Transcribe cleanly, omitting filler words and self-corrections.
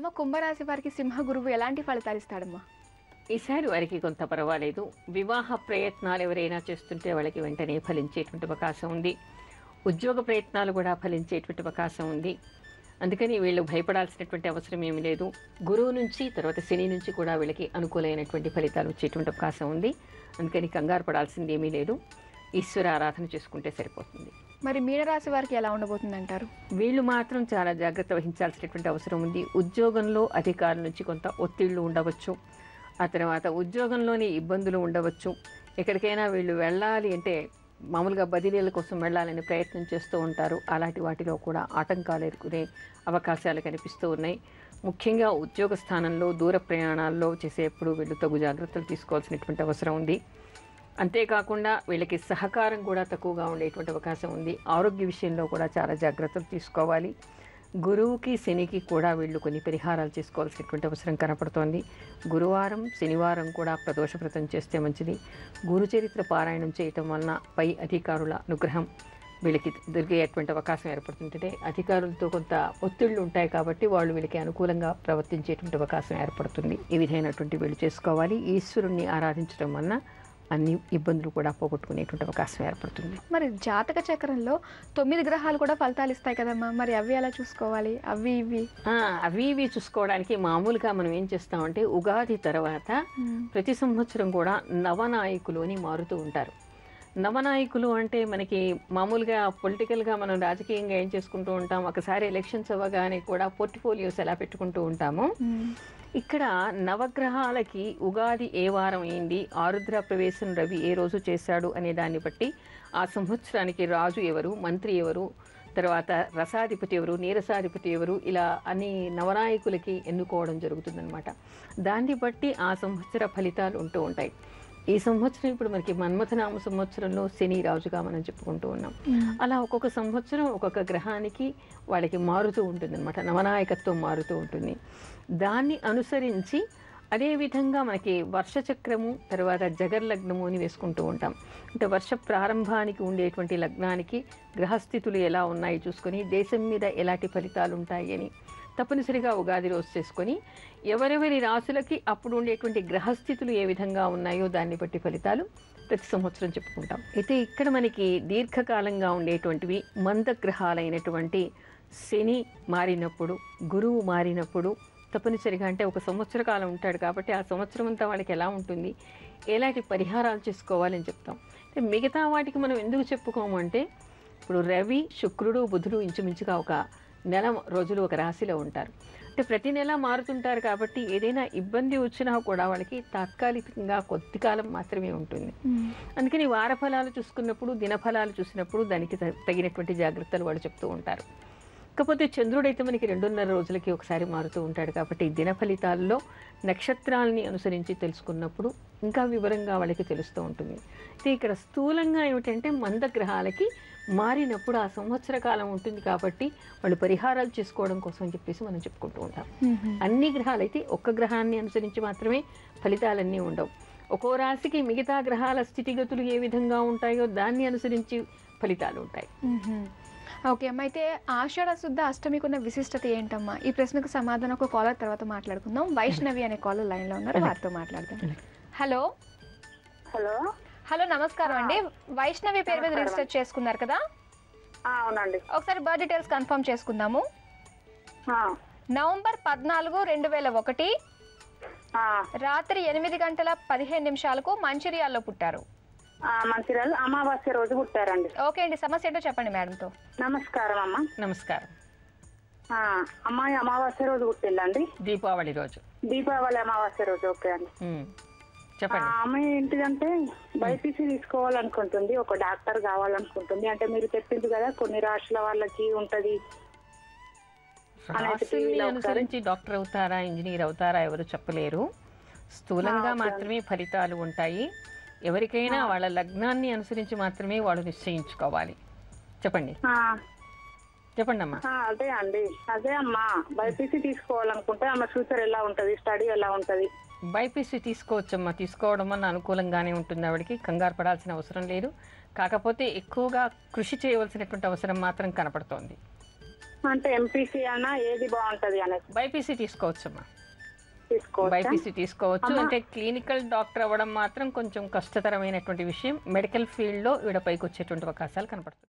అమ్మ కుంభరాశి వారికి సింహ గురువు ఎలాంటి ఫలితాలు ఇస్తాడమ్మా? ఈసారి వారికి కొంత పర్వాలేదు. వివాహ ప్రయత్నాలు ఎవరైనా చేస్తుంటే వాళ్ళకి వెంటనే ఫలించేటువంటి అవకాశం ఉంది. ఉద్యోగ ప్రయత్నాలు కూడా ఫలించేటువంటి అవకాశం ఉంది. అందుకని వీళ్ళు భయపడాల్సినటువంటి అవసరం ఏమీ లేదు. గురువు నుంచి తర్వాత శని నుంచి కూడా వీళ్ళకి అనుకూలమైనటువంటి ఫలితాలు వచ్చేటువంటి అవకాశం ఉంది. అందుకని కంగారు పడాల్సింది ఏమీ లేదు. ఈశ్వర ఆరాధన చేసుకుంటే సరిపోతుంది. మరి మీనరాశి వారికి ఎలా ఉండబోతుంది అంటారు? వీళ్ళు మాత్రం చాలా జాగ్రత్త వహించాల్సినటువంటి అవసరం ఉంది. ఉద్యోగంలో అధికారుల నుంచి కొంత ఒత్తిళ్లు ఉండవచ్చు. ఆ తర్వాత ఉద్యోగంలోని ఇబ్బందులు ఉండవచ్చు. ఎక్కడికైనా వీళ్ళు వెళ్ళాలి అంటే మామూలుగా బదిలీల కోసం వెళ్ళాలని ప్రయత్నం చేస్తూ ఉంటారు. అలాంటి వాటిలో కూడా ఆటంకాలు ఎదుర్కొనే అవకాశాలు కనిపిస్తూ ఉన్నాయి. ముఖ్యంగా ఉద్యోగ స్థానంలో దూర ప్రయాణాల్లో చేసేప్పుడు వీళ్ళు తగు జాగ్రత్తలు తీసుకోవాల్సినటువంటి అవసరం ఉంది. అంతేకాకుండా వీళ్ళకి సహకారం కూడా తక్కువగా ఉండేటువంటి అవకాశం ఉంది. ఆరోగ్య విషయంలో కూడా చాలా జాగ్రత్తలు తీసుకోవాలి. గురువుకి శనికి కూడా వీళ్ళు కొన్ని పరిహారాలు చేసుకోవాల్సినటువంటి అవసరం కనపడుతోంది. గురువారం శనివారం కూడా ప్రదోషవ్రతం చేస్తే మంచిది. గురుచరిత్ర పారాయణం చేయటం వలన పై అధికారుల అనుగ్రహం వీళ్ళకి దొరికేటువంటి అవకాశం ఏర్పడుతుంటే అధికారులతో కొంత ఒత్తిళ్లు ఉంటాయి కాబట్టి వాళ్ళు వీళ్ళకి అనుకూలంగా ప్రవర్తించేటువంటి అవకాశం ఏర్పడుతుంది. ఈ విధమైనటువంటి వీళ్ళు చేసుకోవాలి. ఈశ్వరుణ్ణి ఆరాధించడం వలన అన్ని ఇబ్బందులు కూడా పోగొట్టుకునేటువంటి అవకాశం ఏర్పడుతుంది. మరి జాతక చక్రంలో 9 గ్రహాలు కూడా ఫలితాలు ఇస్తాయి కదమ్మా, మరి అవి ఎలా చూసుకోవాలి? అవి ఇవి చూసుకోవడానికి మామూలుగా మనం ఏం చేస్తామంటే ఉగాది తర్వాత ప్రతి సంవత్సరం కూడా నవనాయకులు అని మారుతూ ఉంటారు. నవనాయకులు అంటే మనకి మామూలుగా పొలిటికల్గా మనం రాజకీయంగా ఏం చేసుకుంటూ ఉంటాం, ఒకసారి ఎలక్షన్స్ అవ్వగానే కూడా పోర్ట్ఫోలియోస్ ఎలా పెట్టుకుంటూ ఉంటాము. ఇక్కడ నవగ్రహాలకి ఉగాది ఏ వారం అయింది, ఆరుద్ర ప్రవేశం రవి ఏ రోజు చేశాడు అనే దాన్ని బట్టి ఆ సంవత్సరానికి రాజు ఎవరు, మంత్రి ఎవరు, తర్వాత రసాధిపతి ఎవరు, నీరసాధిపతి ఎవరు, ఇలా అన్ని నవనాయకులకి ఎన్నుకోవడం జరుగుతుందన్నమాట. దాన్ని బట్టి ఆ సంవత్సర ఫలితాలు ఉంటూ ఉంటాయి. ఈ సంవత్సరం ఇప్పుడు మనకి మన్మథనామ సంవత్సరంలో శని రాజుగా మనం చెప్పుకుంటూ ఉన్నాం. అలా ఒక్కొక్క సంవత్సరం ఒక్కొక్క గ్రహానికి వాళ్ళకి మారుతూ ఉంటుంది అనమాట, నవనాయకత్వం మారుతూ ఉంటుంది. దాన్ని అనుసరించి అదేవిధంగా మనకి వర్షచక్రము తర్వాత జగర్లగ్నము అని వేసుకుంటూ ఉంటాం. అంటే వర్ష ప్రారంభానికి ఉండేటువంటి లగ్నానికి గ్రహస్థితులు ఎలా ఉన్నాయి చూసుకొని దేశం మీద ఎలాంటి ఫలితాలు ఉంటాయి అని తప్పనిసరిగా ఉగాది రోజు చేసుకొని ఎవరెవరి రాశులకి అప్పుడు ఉండేటువంటి గ్రహస్థితులు ఏ విధంగా ఉన్నాయో దాన్ని బట్టి ఫలితాలు ప్రతి సంవత్సరం చెప్పుకుంటాం. అయితే ఇక్కడ మనకి దీర్ఘకాలంగా ఉండేటువంటివి మందగ్రహాలైనటువంటి శని మారినప్పుడు, గురువు మారినప్పుడు తప్పనిసరిగా అంటే ఒక సంవత్సర కాలం ఉంటాడు కాబట్టి ఆ సంవత్సరం అంతా వాళ్ళకి ఎలా ఉంటుంది, ఎలాంటి పరిహారాలు చేసుకోవాలని చెప్తాం. మిగతా వాటికి మనం ఎందుకు చెప్పుకోము అంటే ఇప్పుడు రవి శుక్రుడు బుధుడు ఇంచుమించుగా ఒక నెల రోజులు ఒక రాశిలో ఉంటారు. అంటే ప్రతి నెల మారుతుంటారు కాబట్టి ఏదైనా ఇబ్బంది వచ్చినా కూడా వాళ్ళకి తాత్కాలికంగా కొద్ది కాలం మాత్రమే ఉంటుంది. అందుకని వార ఫలాలు చూసుకున్నప్పుడు దినఫలాలు చూసినప్పుడు దానికి తగినటువంటి జాగ్రత్తలు వాళ్ళు చెప్తూ ఉంటారు. కాకపోతే చంద్రుడైతే మనకి 2.5 రోజులకి ఒకసారి మారుతూ ఉంటాడు కాబట్టి దిన ఫలితాల్లో నక్షత్రాలని అనుసరించి తెలుసుకున్నప్పుడు ఇంకా వివరంగా వాళ్ళకి తెలుస్తూ ఉంటుంది. అయితే ఇక్కడ స్థూలంగా ఏమిటంటే మందగ్రహాలకి మారినప్పుడు ఆ సంవత్సర కాలం ఉంటుంది కాబట్టి వాళ్ళు పరిహారాలు చేసుకోవడం కోసం అని చెప్పేసి మనం చెప్పుకుంటూ ఉంటాం. అన్ని గ్రహాలు అయితే ఒక్క గ్రహాన్ని అనుసరించి మాత్రమే ఫలితాలన్నీ ఉండవు. ఒక్కో రాశికి మిగతా గ్రహాల స్థితిగతులు ఏ విధంగా ఉంటాయో దాన్ని అనుసరించి ఫలితాలు ఉంటాయి. ఓకే అమ్మ, అయితే ఆషాఢ శుద్ధ అష్టమికి ఉన్న విశిష్టత ఏంటమ్మా? ఈ ప్రశ్నకు సమాధానం ఒక కాలర్ తర్వాత మాట్లాడుకుందాం. వైష్ణవి అనే కాలర్ లైన్లో ఉన్నారు, వారితో మాట్లాడదాం. హలో హలో హలో నమస్కారం అండి. వైష్ణవి పేరు మీద రిజిస్టర్ చేసుకున్నారు కదా? అవునండి. ఒకసారి బర్త్ డీటెయిల్స్ కన్ఫర్మ్ చేసుకుందాము. నవంబర్ 14, 2001 రాత్రి 8:15 మంచిర్యాలలో పుట్టారు. మంచిర్యాల అమావాస్య రోజు పుట్టారండి. ఓకే అండి, సమస్య ఏంటో చెప్పండి మేడంతో. నమస్కారం అమ్మ. నమస్కారం. అమ్మాయి అమావాస్య రోజు పుట్టిందండి. దీపావళి రోజు. దీపావళి అమావాస్య రోజు. ఓకే అండి, చెప్పండి. అమ్మాయి ఏంటిదంటే బైపీసీ తీసుకోవాలనుకుంటుంది, ఒక డాక్టర్ కావాలనుకుంటుంది. అంటే మీరు చెప్పింది కదా కొన్ని రాశుల వాళ్ళకి ఉంటది అనుసరించి డాక్టర్ అవుతారా ఇంజనీర్ అవుతారా ఎవరు చెప్పలేరు. స్థూలంగా మాత్రమే ఫలితాలు ఉంటాయి. ఎవరికైనా వాళ్ళ లగ్నాన్ని అనుసరించి మాత్రమే వాళ్ళు నిశ్చయించుకోవాలి. చెప్పండి చెప్పండి అమ్మా. అదే అండి, అదే అమ్మా బైపీసీ తీసుకోవాలనుకుంటే ఆమె ఫ్యూచర్ ఎలా ఉంటది, స్టడీ ఎలా ఉంటది? బైపీసీ తీసుకోవచ్చమ్మా, తీసుకోవడం వల్ల అనుకూలంగానే ఉంటుంది. ఆవిడకి కంగారు పడాల్సిన అవసరం లేదు. కాకపోతే ఎక్కువగా కృషి చేయవలసినటువంటి అవసరం మాత్రం కనపడుతోంది. అంటే ఎంపీసీ అన్నా ఏది బాగుంటది అనేసి బైపీసీ తీసుకోవచ్చమ్మా, తీసుకోవచ్చా? బైపీసీ తీసుకోవచ్చు. అంటే క్లినికల్ డాక్టర్ అవ్వడం మాత్రం కొంచెం కష్టతరమైనటువంటి విషయం. మెడికల్ ఫీల్డ్లో వీడ పైకి వచ్చేటువంటి అవకాశాలు కనపడుతుంది.